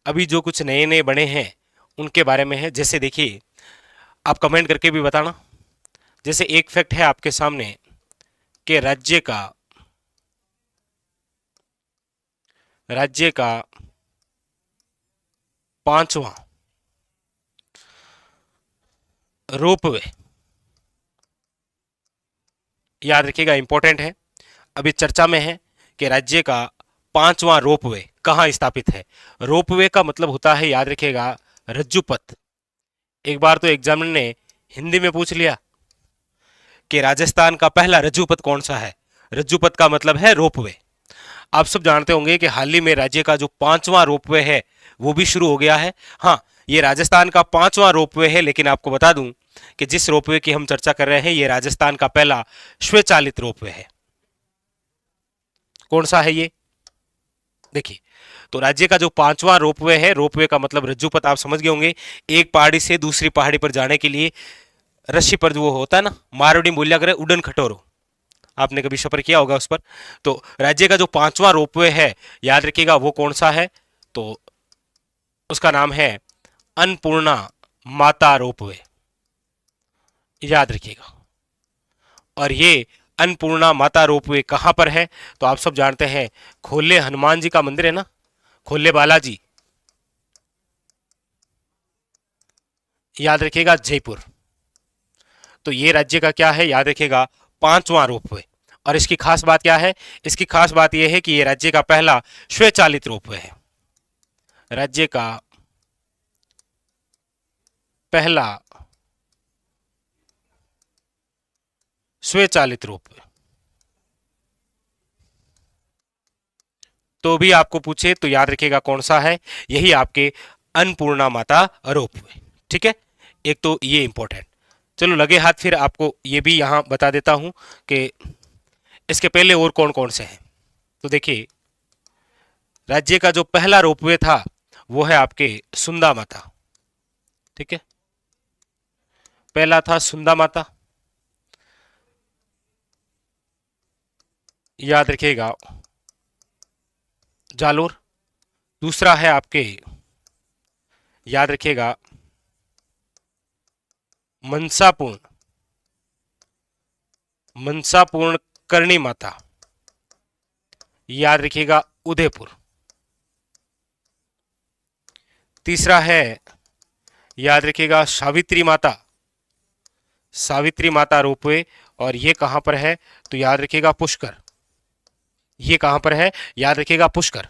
अभी जो कुछ नए नए बने हैं उनके बारे में है। जैसे देखिए, आप कमेंट करके भी बताना। जैसे एक फैक्ट है आपके सामने कि राज्य का पांचवा रोपवे, याद रखिएगा इंपॉर्टेंट है, अभी चर्चा में है कि राज्य का पांचवा रोपवे कहाँ स्थापित है। रोपवे का मतलब होता है, याद रखिएगा, रज्जुपथ। एक बार तो एग्जामिनर ने हिंदी में पूछ लिया कि राजस्थान का पहला रज्जुपथ कौन सा है। रज्जुपथ का मतलब है रोपवे। आप सब जानते होंगे कि हाल ही में राज्य का जो पांचवा रोपवे है वो भी शुरू हो गया है। हाँ, ये राजस्थान का पांचवा रोपवे है, लेकिन आपको बता दूं कि जिस रोपवे की हम चर्चा कर रहे हैं ये राजस्थान का पहला स्वचालित रोपवे है। कौन सा है ये? देखिए, तो राज्य का जो पांचवा रोपवे है, रोपवे का मतलब रज्जुपथ आप समझ गए होंगे, एक पहाड़ी से दूसरी पहाड़ी पर जाने के लिए रस्सी पर जो वो होता है ना, मारवाड़ी बोलिया करे उड़न खटोरो, आपने कभी सफर किया होगा उस पर। तो राज्य का जो पांचवा रोपवे है, याद रखिएगा वो कौन सा है, तो उसका नाम है अन्नपूर्णा माता रोपवे, याद रखिएगा। और ये अन्नपूर्णा माता रोपवे कहां पर है, तो आप सब जानते हैं, खोले हनुमान जी का मंदिर है ना, खोले बालाजी, याद रखिएगा जयपुर। तो ये राज्य का क्या है, याद रखिएगा, पांचवा रोपवे। और इसकी खास बात क्या है? इसकी खास बात यह है कि ये राज्य का पहला स्वचालित रोपवे है। राज्य का पहला स्वचालित रोपवे। तो भी आपको पूछे तो याद रखिएगा कौन सा है, यही आपके अन्नपूर्णा माता रोपवे। ठीक है, एक तो ये इंपॉर्टेंट। चलो लगे हाथ फिर आपको ये भी यहां बता देता हूं कि इसके पहले और कौन कौन से हैं। तो देखिए, राज्य का जो पहला रोपवे था वो है आपके सुंदा माता। ठीक है, पहला था सुंदा माता, याद रखिएगा, जालोर। दूसरा है आपके, याद रखिएगा, मनसापूर्ण, मनसापूर्ण करणी माता, याद रखिएगा, उदयपुर। तीसरा है, याद रखिएगा, सावित्री माता, सावित्री माता रोपवे। और ये कहां पर है, तो याद रखिएगा पुष्कर। ये कहां पर है, याद रखिएगा पुष्कर।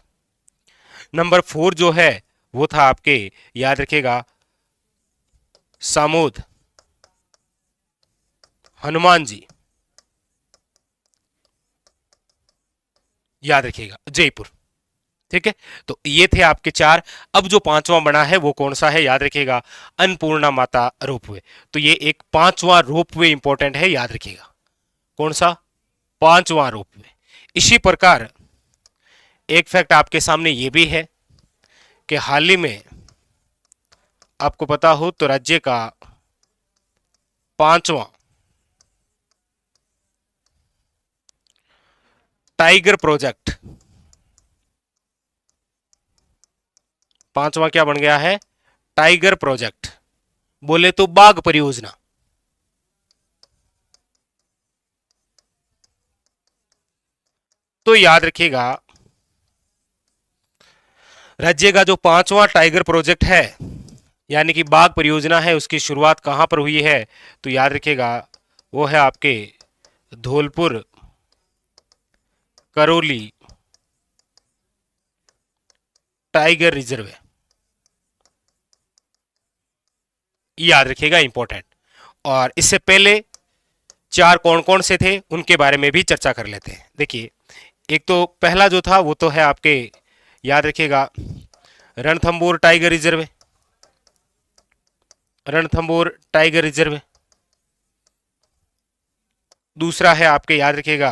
नंबर 4 जो है वो था आपके, याद रखिएगा, सामोद हनुमान जी, याद रखिएगा जयपुर। ठीक है, तो ये थे आपके चार। अब जो पांचवा बना है वो कौन सा है, याद रखिएगा, अन्नपूर्णा माता रोपवे। तो ये एक पांचवा रोपवे इंपॉर्टेंट है, याद रखिएगा, कौन सा, पांचवा रोपवे। इसी प्रकार एक फैक्ट आपके सामने ये भी है कि हाल ही में आपको पता हो तो राज्य का पांचवा टाइगर प्रोजेक्ट, पांचवा क्या बन गया है, टाइगर प्रोजेक्ट, बोले तो बाघ परियोजना। तो याद रखिएगा, राज्य का जो पांचवा टाइगर प्रोजेक्ट है यानी कि बाघ परियोजना है, उसकी शुरुआत कहां पर हुई है, तो याद रखिएगा वो है आपके धौलपुर करौली टाइगर रिजर्व, याद रखिएगा इंपॉर्टेंट। और इससे पहले चार कौन कौन से थे उनके बारे में भी चर्चा कर लेते हैं। देखिए, एक तो पहला जो था वो तो है आपके, याद रखिएगा, Ranthambore tiger reserve, Ranthambore tiger reserve. दूसरा है आपके, याद रखिएगा,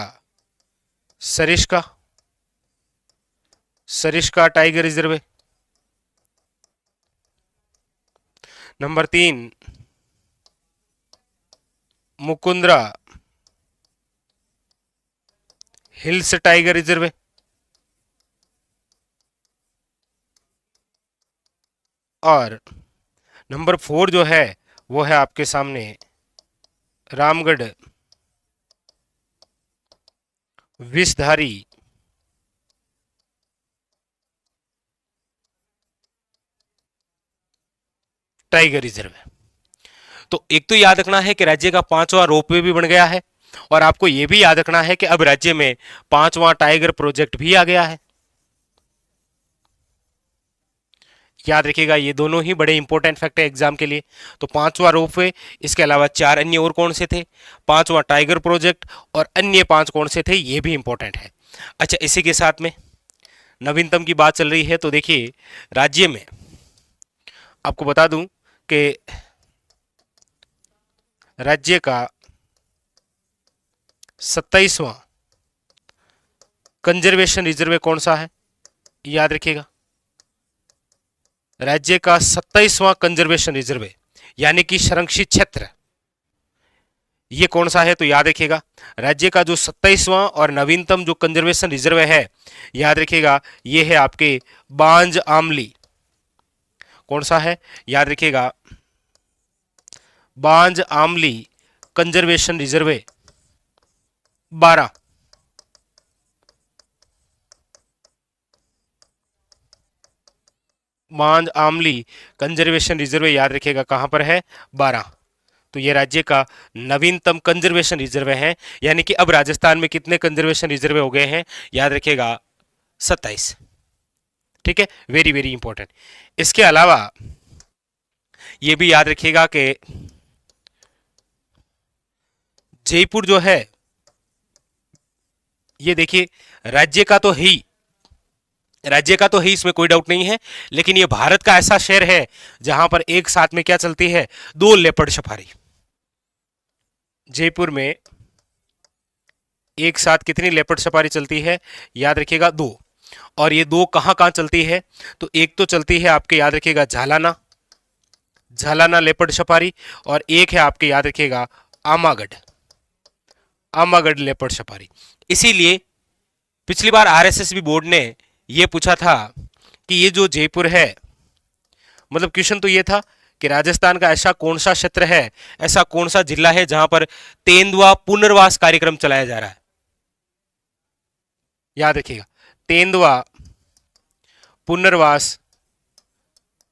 Sariska, Sariska tiger reserve. Number 3 Mukundra hills tiger reserve. और नंबर 4 जो है वो है आपके सामने रामगढ़ विषधारी टाइगर रिजर्व है। तो एक तो याद रखना है कि राज्य का 5वां रोपवे भी बन गया है, और आपको यह भी याद रखना है कि अब राज्य में 5वां टाइगर प्रोजेक्ट भी आ गया है। याद रखिएगा, ये दोनों ही बड़े इंपॉर्टेंट फैक्ट है एग्जाम के लिए। तो 5वां रोपवे, इसके अलावा 4 अन्य और कौन से थे, 5वां टाइगर प्रोजेक्ट, और अन्य 5 कौन से थे, ये भी इंपॉर्टेंट है। अच्छा, इसी के साथ में नवीनतम की बात चल रही है, तो देखिए राज्य में आपको बता दूं कि राज्य का 27वां कंजर्वेशन रिजर्व कौन सा है, याद रखिएगा। राज्य का 27वां कंजर्वेशन रिजर्व यानी कि संरक्षित क्षेत्र, ये कौन सा है, तो याद रखिएगा राज्य का जो 27वां और नवीनतम जो कंजर्वेशन रिजर्व है, याद रखिएगा ये है आपके बांज आमली। कौन सा है, याद रखिएगा बांज आमली कंजर्वेशन रिजर्व 12। बांज आमली कंजर्वेशन रिजर्व याद रखिएगा कहां पर है, 12। तो ये राज्य का नवीनतम कंजर्वेशन रिजर्व है, यानी कि अब राजस्थान में कितने कंजर्वेशन रिजर्व हो गए हैं, याद रखिएगा 27। ठीक है, वेरी वेरी इंपॉर्टेंट। इसके अलावा ये भी याद रखिएगा कि जयपुर जो है, ये देखिए राज्य का तो ही, राज्य का तो है, इसमें कोई डाउट नहीं है, लेकिन ये भारत का ऐसा शहर है जहां पर एक साथ में क्या चलती है, 2 लेपर्ड सफारी। जयपुर में एक साथ कितनी लेपर्ड सफारी चलती है, याद रखिएगा 2। और ये 2 कहां कहां चलती है, तो एक तो चलती है आपके, याद रखिएगा झालाना, झालाना लेपर्ड सफारी, और एक है आपके, याद रखिएगा आमागढ़, आमागढ़ लेपर्ड सफारी। इसीलिए पिछली बार आरएसएस बोर्ड ने यह पूछा था कि ये जो जयपुर है, मतलब क्वेश्चन तो ये था कि राजस्थान का ऐसा कौन सा क्षेत्र है, ऐसा कौन सा जिला है जहां पर तेंदुआ पुनर्वास कार्यक्रम चलाया जा रहा है, याद रखिएगा तेंदुआ पुनर्वास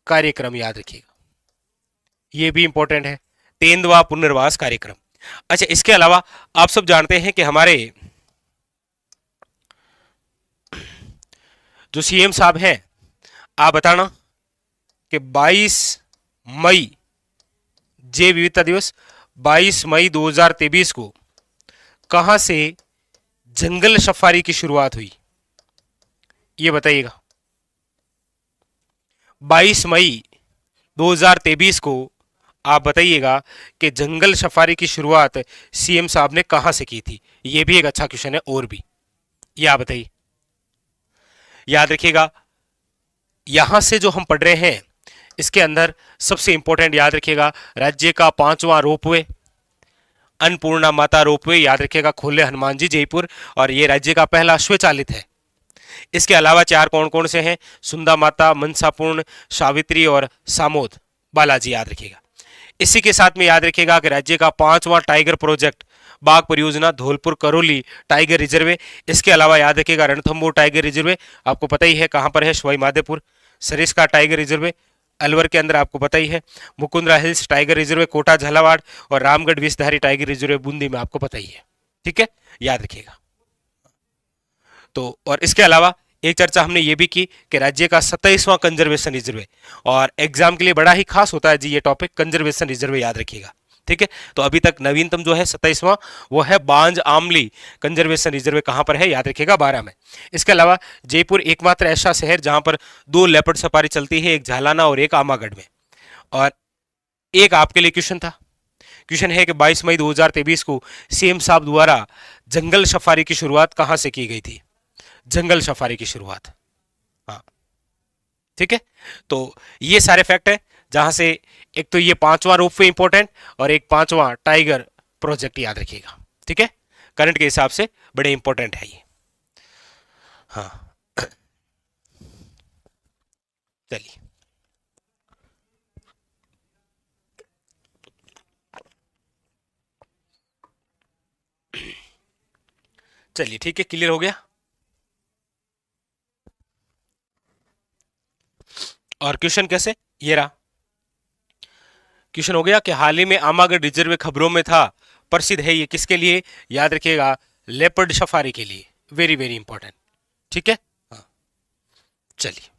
कार्यक्रम, याद रखिएगा ये भी इंपॉर्टेंट है, तेंदुआ पुनर्वास कार्यक्रम। अच्छा, इसके अलावा आप सब जानते हैं कि हमारे जो सीएम साहब हैं, आप बताना कि 22 मई जैव विविधता दिवस 22 मई 2023 को कहां से जंगल सफारी की शुरुआत हुई, ये बताइएगा। 22 मई 2023 को आप बताइएगा कि जंगल सफारी की शुरुआत सीएम साहब ने कहां से की थी, ये भी एक अच्छा क्वेश्चन है। और भी ये आप बताइए, याद रखिएगा यहां से जो हम पढ़ रहे हैं इसके अंदर सबसे इंपॉर्टेंट याद रखिएगा राज्य का 5वां रोपवे, अन्नपूर्णा माता रोपवे, याद रखिएगा खोले हनुमान जी जयपुर, और ये राज्य का पहला स्वचालित है। इसके अलावा 4 कौन कौन से हैं, सुंदा माता, मनसापूर्ण, सावित्री और सामोद बालाजी, याद रखिएगा। इसी के साथ में याद रखिएगा कि राज्य का 5वां टाइगर प्रोजेक्ट बाघ परियोजना धौलपुर करौली टाइगर रिजर्व। इसके अलावा याद रखिएगा रणथंभौर टाइगर रिजर्व, आपको पता ही है कहां पर है, सवाई माधोपुर। सरिस्का टाइगर रिजर्व अलवर के अंदर, आपको पता ही है। Mukundra hills tiger reserve Kota Jhalawar, और रामगढ़ विषधारी टाइगर रिजर्व बूंदी में, आपको पता ही है। ठीक है, याद रखिएगा। तो और इसके अलावा एक चर्चा हमने ये भी की कि राज्य का 27वां कंजर्वेशन रिजर्व, और एग्जाम के लिए बड़ा ही खास होता है जी ये टॉपिक, कंजर्वेशन रिजर्व, याद रखिएगा। ठीक है, तो अभी तक नवीनतम जो है 27वां वो है बांज आमली कंजर्वेशन रिजर्व, कहां पर है, याद रखिएगा 12 में। इसके अलावा जयपुर एकमात्र ऐसा शहर जहां पर 2 लेपर्ड सफारी चलती है, एक झालाना और एक आमागढ़ में। और एक आपके लिए क्वेश्चन था, क्वेश्चन है कि 22 मई 2023 को सीएम साहब द्वारा जंगल सफारी की शुरुआत कहां से की गई थी, जंगल सफारी की शुरुआत। हाँ, ठीक है, तो ये सारे फैक्ट है जहां से एक तो ये 5वां रोपवे इंपॉर्टेंट, और एक 5वां टाइगर प्रोजेक्ट, याद रखिएगा। ठीक है, करंट के हिसाब से बड़े इंपॉर्टेंट है ये। हाँ, चलिए चलिए ठीक है, क्लियर हो गया। और क्वेश्चन कैसे, ये रहा क्वेश्चन, हो गया कि हाल ही में आमागढ़ रिजर्व में खबरों में था, प्रसिद्ध है ये किसके लिए, याद रखिएगा, लेपर्ड सफारी के लिए, वेरी वेरी इंपॉर्टेंट। ठीक है, हाँ, चलिए।